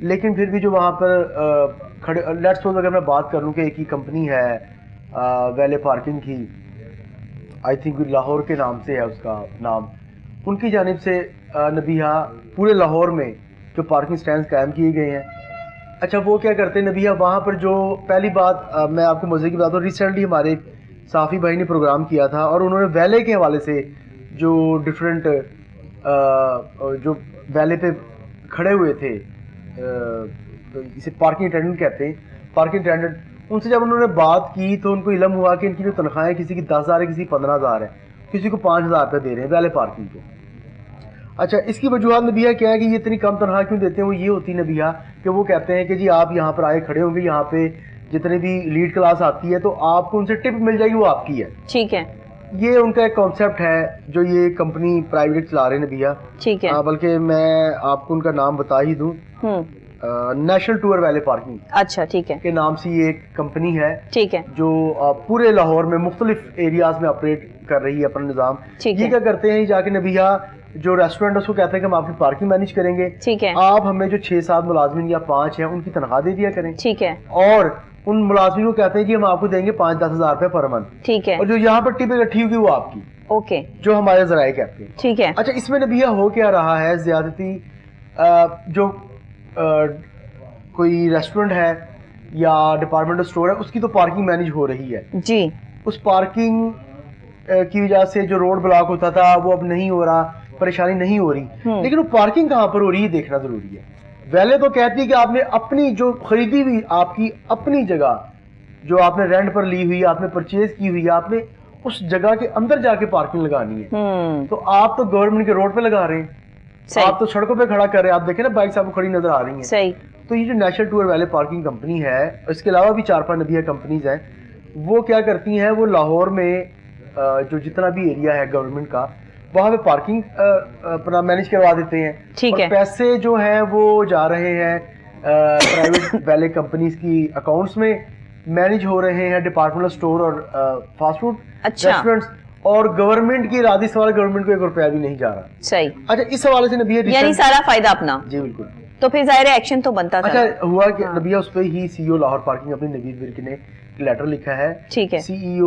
لیکن پھر بھی جو وہاں پر کھڑے, لیٹس سپوز اگر میں بات کروں کہ ایک ہی کمپنی ہے ویلے پارکنگ کی, آئی تھنک لاہور کے نام سے ہے اس کا نام, ان کی جانب سے نبیہ پورے لاہور میں جو پارکنگ سٹینڈز قائم کیے گئے ہیں. اچھا وہ کیا کرتے ہیں نبیہ, وہاں پر جو پہلی بات میں آپ کو مزے کی بات ہوں, ریسنٹلی ہمارے صافی بھائی نے پروگرام کیا تھا اور انہوں نے ویلے کے حوالے سے جو ڈفرینٹ جو ویلے پہ کھڑے ہوئے تھے, اسے پارکنگ اٹینڈنٹ کہتے ہیں, پارکنگ اٹینڈنٹ, ان سے جب انہوں نے بات کی تو ان کو علم ہوا کہ ان کی جو تنخواہیں کسی کی 10,000 ہے, کسی کی 15,000 ہے, کسی کو 5,000 روپے دے رہے ہیں ویلے پارکنگ کو. اچھا اس کی وجوہات نبیہ کیا ہے کہ یہ اتنی کم تنخواہ کیوں دیتے ہیں؟ وہ یہ ہوتی نبیہ کہ وہ کہتے ہیں کہ جی آپ یہاں پر آئے کھڑے ہوں گے, یہاں پہ جتنے بھی لیڈ کلاس آتی ہے تو آپ کو ان سے ٹپ مل جائے گی, وہ آپ کی ہے. ٹھیک ہے, یہ ان کا ایک کانسیپٹ ہے جو یہ کمپنی پرائیویٹ چلا رہے ہیں نبیہ. ٹھیک ہے, بلکہ میں آپ کو ان کا نام بتا ہی دوں, نیشنل ٹور ویلے پارکنگ. اچھا ٹھیک ہے, کے نام سے یہ ایک کمپنی ہے ٹھیک ہے, جو پورے لاہور میں مختلف ایریاز میں آپریٹ کر رہی ہے اپنا نظام. ٹھیک یہ ہے, کیا کرتے ہیں, جا کے نبیہ جو ریسٹورینٹ ہے اس کو کہتے ہیں کہ ہم آپ کی پارکنگ مینیج کریں گے, ٹھیک ہے, آپ ہمیں جو 6-7 ملازمین یا 5 ہیں ان کی تنخواہ دے دیا کریں, ٹھیک ہے, اور ان ملازمین کو کہتے ہیں کہ ہم آپ کو دیں گے 5-10 ہزار روپے پر منتھ, ٹھیک ہے, اور جو یہاں پر ٹپ اکٹھی ہوگی وہ آپ کی, اوکے, جو ہمارے ذرائع کہتے ہیں. ٹھیک ہے. اچھا اس میں نبیہ ہو کیا رہا ہے, زیادتی جو کوئی ریسٹورینٹ ہے یا ڈپارٹمنٹل اسٹور ہے اس کی تو پارکنگ مینیج ہو رہی ہے جی, اس پارکنگ کی وجہ سے جو روڈ بلاک ہوتا تھا وہ اب نہیں ہو رہا, پریشانی نہیں ہو رہی, لیکن وہ پارکنگ کہاں پر ہو رہی ہے دیکھنا ضروری ہے. ویلے تو کہتی ہے کہ آپ نے اپنی جو خریدی ہوئی آپ کی اپنی جگہ جو آپ نے رینٹ پر لی ہوئی, آپ نے پرچیز کی ہوئی, آپ نے اس جگہ کے اندر جا کے پارکنگ لگانی ہے. تو آپ تو گورنمنٹ کے روڈ پہ لگا رہے ہیں, آپ تو سڑکوں پہ کھڑا کر رہے ہیں, آپ دیکھیں نا بائکس آپ کو کھڑی نظر آ رہی ہیں. صحیح. تو یہ جو نیشنل ٹور ویلے پارکنگ کمپنی ہے, اس کے علاوہ بھی 4-5 نبیہ کمپنیز ہیں, وہ کیا کرتی ہیں, وہ لاہور میں جو جتنا بھی ایریا ہے گورنمنٹ کا وہاں پہ پارکنگ اپنا مینیج کروا دیتے ہیں, اور پیسے جو ہیں وہ جا رہے ہیں پرائیویٹ ویلے کمپنیز کی اکاؤنٹس میں, مینیج ہو رہے ہیں ڈپارٹمنٹل اسٹور اور فاسٹ فوڈ ریسٹورینٹس, اور گورنمنٹ کی ارادی سوال گورنمنٹ کو 1 روپیہ بھی نہیں جا رہا. صحیح. اچھا اس حوالے سے نبیہ یعنی سارا فائدہ اپنا. جی بالکل. تو پھر ظاہر ایکشن تو بنتا تھا. اچھا ہوا کہ نبیہ اس پہ ہی سی او لاہور پارکنگ اپنی نوید ورکی نے لیٹر لکھا ہے. ٹھیک ہے. سی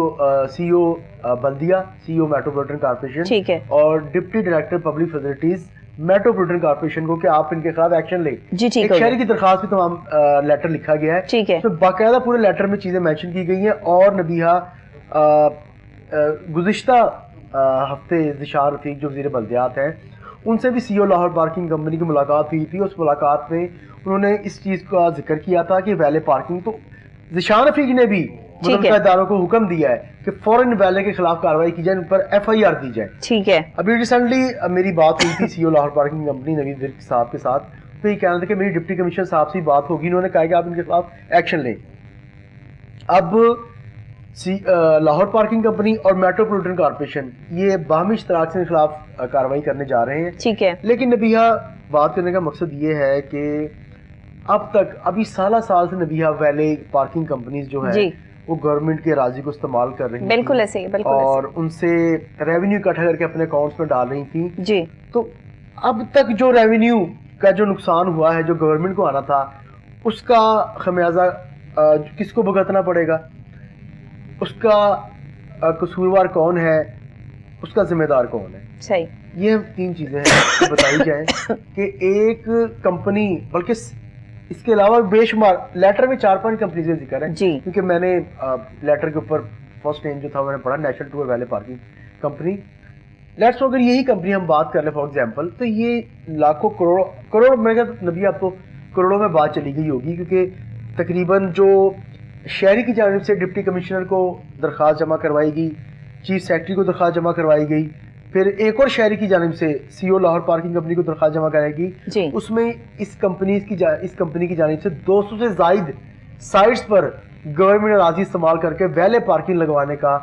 او بلدیہ, سی او میٹروپولیٹن کارپوریشن, ٹھیک ہے, اور deputy director public facilities metropolitan corporation کو کہ آپ ان کے خلاف ایکشن لیں. جی ٹھیک ہے. ایک شہری کی درخواست بھی تمام لیٹر لکھا گیا ہے. ٹھیک ہے. تو باقاعدہ پورے لیٹر میں چیزیں مینشن کی گئی ہیں. اور نبیہ گزشتہ ہفتے ذیشان رفیق جو وزیر بلدیات ہیں ان سے بھی سی او لاہور پارکنگ کمپنی کی ملاقات ہوئی تھی. اس ملاقات میں انہوں نے اس چیز کا ذکر کیا تھا کہ ویلے پارکنگ, تو ذیشان رفیق نے بھی متعلقہ اداروں کو حکم دیا ہے کہ فوراً ویلے کے خلاف کارروائی کی جائے, ان پر FIR دی جائے. ٹھیک ہے. ابھی ریسنٹلی میری بات ہوئی تھی سی او لاہور پارکنگ کمپنی نوید ورکی صاحب کے ساتھ, تو یہ کہنا تھا کہ میری ڈپٹی کمشنر صاحب سے بات ہوگی, انہوں نے کہا کہ آپ ان کے خلاف ایکشن لیں. اب لاہور پارکنگ کمپنی اور میٹروپولیٹن کارپوریشن یہ باہمی اشتراک سے ان کے خلاف کارروائی کرنے جا رہے ہیں. ٹھیک ہے. لیکن نبیہ بات کرنے کا مقصد یہ ہے کہ اب تک ابھی سالہ سال سے نبیہ ویلے پارکنگ کمپنیز جو ہیں وہ گورنمنٹ کے اراضی کو استعمال کر رہی ہیں. بالکل ایسے ہی, بالکل ایسے. اور ان سے ریونیو اکٹھا کر کے اپنے اکاؤنٹس میں ڈال رہی تھیں. جی. تو اب تک جو ریونیو کا جو نقصان ہوا ہے جو گورنمنٹ کو آنا تھا, اس کا خمیازہ کس کو بھگتنا پڑے گا, اس کا قصوروار کون ہے, اس کا ذمہ دار کون ہے. صحیح. یہ 3 چیزیں ہیں بتائی جائیں کہ ایک کمپنی, بلکہ اس کے علاوہ بے شمار لیٹر میں 4-5 کمپنیز کا ذکر ہے. جی. کیونکہ میں نے لیٹر کے اوپر فرسٹ نیم جو تھا میں نے پڑھا نیشنل ٹور ویلے پارکنگ کمپنی. لیٹس اگر یہی کمپنی ہم بات کر لیں فار ایگزامپل, تو یہ لاکھوں کروڑ میں نبی اب تو کروڑوں میں بات چلی گئی ہوگی, کیونکہ تقریباً جو شہری کی جانب سے ڈپٹی کمشنر کو درخواست جمع کروائی گئی, چیف سیکرٹری کو درخواست جمع کروائی گئی, پھر ایک اور شہری کی جانب سے سی او لاہور پارکنگ کمپنی کو درخواست جمع کرائے گی. اس میں اس کمپنی کی جانب سے 200 سے زائد سائٹس پر گورنمنٹ اراضی استعمال کر کے ویلے پارکنگ لگوانے کا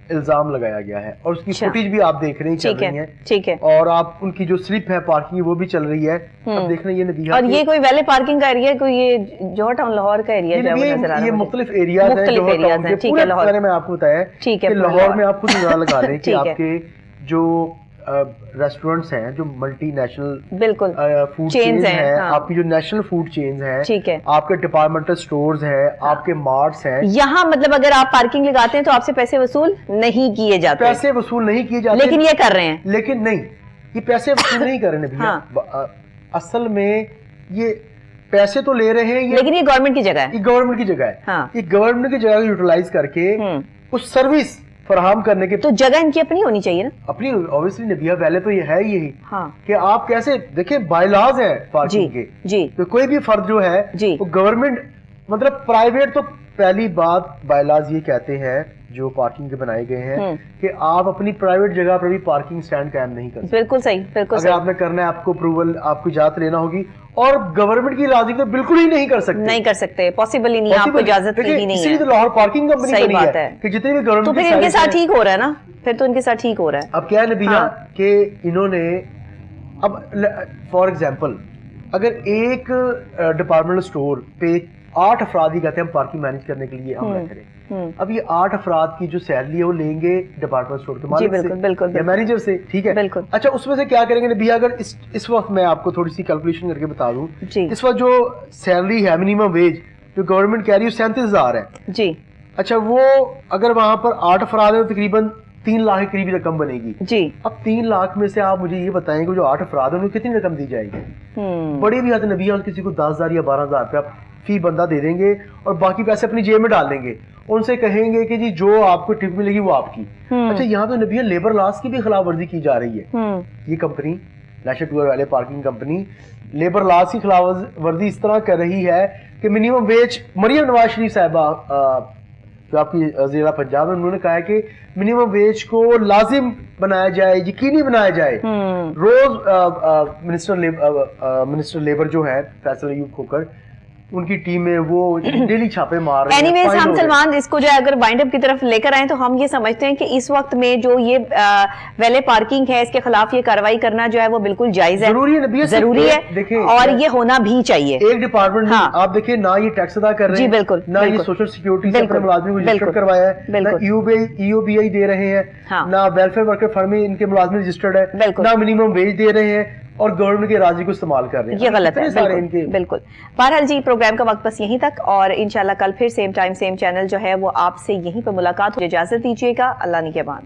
الزام لگایا گیا ہے, اور اس کی فوٹیج بھی آپ دیکھ رہے ہیں چل رہی ہیں. ٹھیک ہے. اور آپ ان کی جو سلپ ہے پارکنگ وہ بھی چل رہی ہے. اب دیکھ رہے ہیں یہ نبیہ, اور یہ کوئی ویلے پارکنگ کا ایریا, کوئی یہ جوہر ٹاؤن لاہور کا ایریا ہے, یہ مختلف ایریاز ہیں جوہر ٹاؤن کے. پورے میں آپ کو بتایا کہ لاہور میں آپ خود نظر لگا لیں کہ آپ کے جو ریسٹورینٹس ہیں جو ملٹی نیشنل بالکل فوڈ چینز چینز ہیں, ہاں. آپ کی جو نیشنل فوڈ چینز ہیں, ٹھیک ہے, آپ کے ڈپارٹمنٹل سٹورز ہیں, آپ کے مارٹس ہیں, یہاں مطلب اگر آپ پارکنگ لگاتے ہیں تو آپ سے پیسے وصول نہیں کیے جاتے, پیسے وصول نہیں کیے جاتے, لیکن یہ کر رہے ہیں, لیکن نہیں, یہ پیسے وصول نہیں کر رہے ہیں. اصل میں یہ پیسے تو لے رہے ہیں, لیکن یہ گورنمنٹ کی جگہ ہے, یہ گورنمنٹ کی جگہ ہے, یہ گورنمنٹ کی جگہ کو یوٹیلائز کر کے اس سروس فراہم کرنے کے. تو جگہ ان کی اپنی ہونی چاہیے نا, اپنی اوبیسلی نبیہ ویلے تو یہ ہے یہی کہ آپ کیسے دیکھیں بائی لاز ہیں پارکنگ کے, جی تو کوئی بھی فرد جو ہے وہ گورنمنٹ مطلب پرائیویٹ, تو پہلی بات بائی لاز یہ کہتے ہیں جو پارکنگ کے بنائے گئے ہیں کہ آپ اپنی پرائیویٹ جگہ پر بھی پارکنگ سٹینڈ قائم نہیں کر سکتے. بالکل صحیح, بالکل اگر آپ نے کرنا ہے آپ کو اپروول, آپ کو اجازت لینا ہوگی, اور گورنمنٹ کی راضی تو بالکل ہی نہیں کر سکتے, نہیں کر سکتے, پاسبل ہی نہیں, آپ کو اجازت ہی نہیں ہے. اسی لیے تو لاہور پارکنگ کمپنی صحیح بات ہے کہ جتنے بھی گورنمنٹ, تو پھر ان کے ساتھ ٹھیک ہو رہا ہے نا, پھر تو ان کے ساتھ ٹھیک ہو رہا ہے. اب کیا ہے نبیہ کہ انہوں نے اب فار ایگزامپل اگر ایک ڈپارٹمنٹل سٹور پہ 8 افراد ہی کہتے ہیں ہم پارکنگ مینیج کرنے کے لیے ہم کریں, اب یہ 8 افراد کی جو سیلری ہے وہ لیں گے ڈپارٹمنٹ سٹور کے مالک سے یا مینیجر سے, ٹھیک ہے. اچھا اس میں سے کیا کریں گے نبیہ, اگر اس وقت میں آپ کو تھوڑی سی کیلکولیشن کر کے بتا دوں, اس وقت جو سیلری ہے منیمم ویج جو گورنمنٹ کہہ رہی ہے 37,000 ہے جی. اچھا وہ اگر وہاں پر 8 افراد ہیں تو تقریباً 3 لاکھ کے قریبی رقم بنے گی جی. اب 3 لاکھ میں سے آپ مجھے یہ بتائیں کہ جو 8 افراد ہیں انہیں کتنی رقم دی جائے گی؟ بڑی بھی حد نبیہ کسی کو 10,000 یا 12,000 روپیہ فی بندہ دے دیں گے اور باقی پیسے اپنی جیب میں ڈال دیں گے, ان سے کہیں گے کہ جی جو آپ کو ٹپ ملے گی وہ آپ کی. اچھا یہاں تو نبیہ لیبر لاس کی بھی خلاف ورزی کی جا رہی ہے. یہ کمپنی نیشنل ٹور ویلے پارکنگ کمپنی لیبر لاس کی خلاف ورزی اس طرح کر رہی ہے کہ منیمم ویج, مریم نواز شریف صاحبہ جو آپ کی وزیر پنجاب ہے, انہوں نے کہا ہے کہ منیمم ویج کو لازم بنایا جائے, یقینی بنایا جائے. روز منسٹر لیبر جو ہے فیصل ایوب کھوکر, ان کی ٹیم میں وہ ڈیلی چھاپے مار رہے ہیں. اینیویز ہم سلمان اس کو جو ہے اگر وائنڈ اپ کی طرف لے کر آئیں تو ہم یہ سمجھتے ہیں کہ اس وقت میں جو یہ ویلے پارکنگ ہے اس کے خلاف یہ کارروائی کرنا جو ہے وہ بالکل جائز ہے, ضروری ہے, اور یہ ہونا بھی چاہیے. ایک ڈپارٹمنٹ آپ دیکھیں نہ یہ ٹیکس ادا کر رہے ہیں, بالکل نہ یہ سوشل سیکورٹی سے اپنے ملازمین کو رجسٹرڈ کروایا ہے, نہ ای او بی آئی دے رہے ہیں, نہ ویلفیئر ورکر فنڈ میں ان کے ملازمین رجسٹرڈ ہے, نہ منیمم ویج دے رہے ہیں, اور گورنمنٹ کے راضی کو استعمال کر رہے ہیں. یہ غلط ہے بالکل. بہرحال جی پروگرام کا وقت بس یہیں تک, اور انشاءاللہ کل پھر سیم ٹائم سیم چینل جو ہے وہ آپ سے یہیں پہ ملاقات ہو. اجازت دیجیے گا, اللہ نگہبان.